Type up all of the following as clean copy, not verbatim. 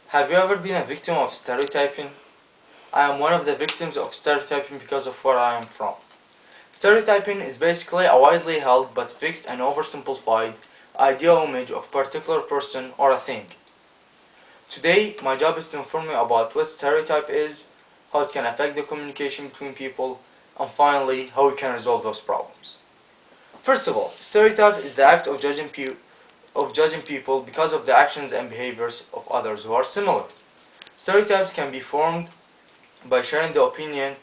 Have you ever been a victim of stereotyping? I am one of the victims of stereotyping because of where I am from. Stereotyping is basically a widely held but fixed and oversimplified ideal image of a particular person or a thing. Today, my job is to inform you about what stereotype is, how it can affect the communication between people, and finally, how we can resolve those problems. First of all, stereotype is the act of judging people because of the actions and behaviors of others who are similar. Stereotypes can be formed by sharing the opinion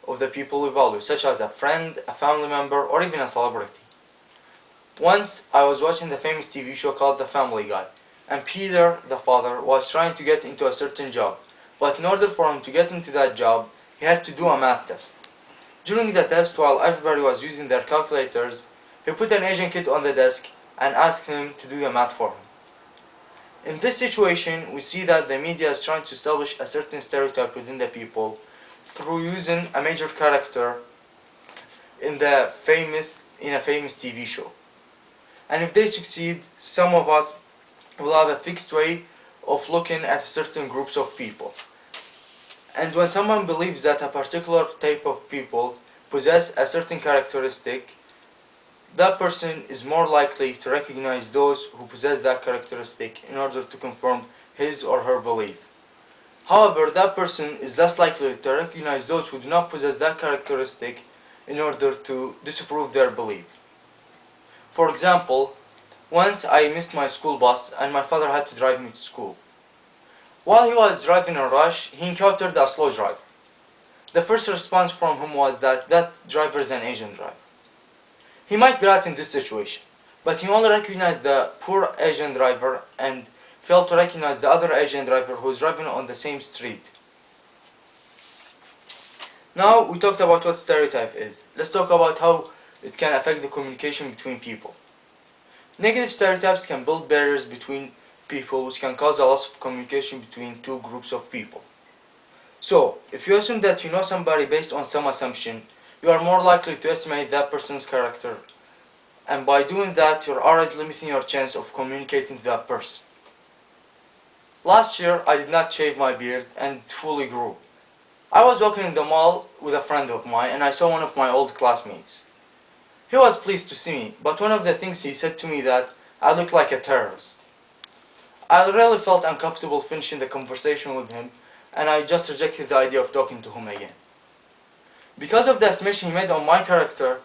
of the people we value, such as a friend, a family member, or even a celebrity. Once, I was watching the famous TV show called The Family Guy, and Peter, the father, was trying to get into a certain job, but in order for him to get into that job, he had to do a math test. During the test, while everybody was using their calculators, he put an Asian kid on the desk and asked him to do the math for him. In this situation, we see that the media is trying to establish a certain stereotype within the people through using a major character in a famous TV show. And if they succeed, some of us will have a fixed way of looking at certain groups of people. And when someone believes that a particular type of people possess a certain characteristic, that person is more likely to recognize those who possess that characteristic in order to confirm his or her belief. However, that person is less likely to recognize those who do not possess that characteristic in order to disprove their belief. For example, once I missed my school bus and my father had to drive me to school. While he was driving in a rush, he encountered a slow driver. The first response from him was that driver is an Asian driver. He might be right in this situation, but he only recognized the poor Asian driver and failed to recognize the other Asian driver who was driving on the same street. Now we talked about what stereotype is. Let's talk about how it can affect the communication between people. Negative stereotypes can build barriers between people, which can cause a loss of communication between two groups of people. So, if you assume that you know somebody based on some assumption, you are more likely to estimate that person's character. And by doing that, you're already limiting your chance of communicating to that person. Last year, I did not shave my beard and it fully grew. I was walking in the mall with a friend of mine and I saw one of my old classmates. He was pleased to see me, but one of the things he said to me that I looked like a terrorist. I really felt uncomfortable finishing the conversation with him, and I just rejected the idea of talking to him again. Because of the estimation he made on my character,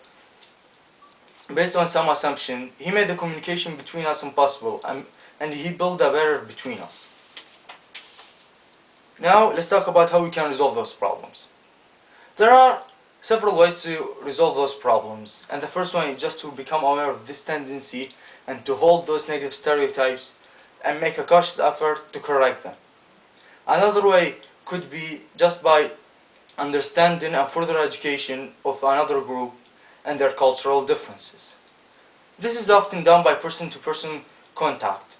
based on some assumption, he made the communication between us impossible, and he built a barrier between us. Now, let's talk about how we can resolve those problems. There are several ways to resolve those problems, and the first one is just to become aware of this tendency and to hold those negative stereotypes and make a cautious effort to correct them. Another way could be just by understanding and further education of another group and their cultural differences. This is often done by person-to-person contact,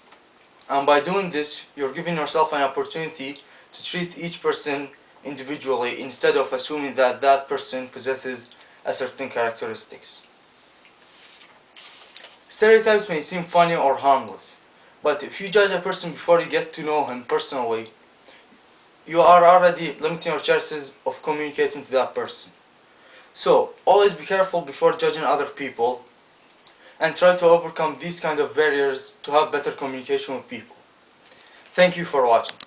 and by doing this, you're giving yourself an opportunity to treat each person individually instead of assuming that that person possesses a certain characteristics. Stereotypes may seem funny or harmless, but if you judge a person before you get to know him personally, you are already limiting your chances of communicating to that person. So, always be careful before judging other people and try to overcome these kind of barriers to have better communication with people. Thank you for watching.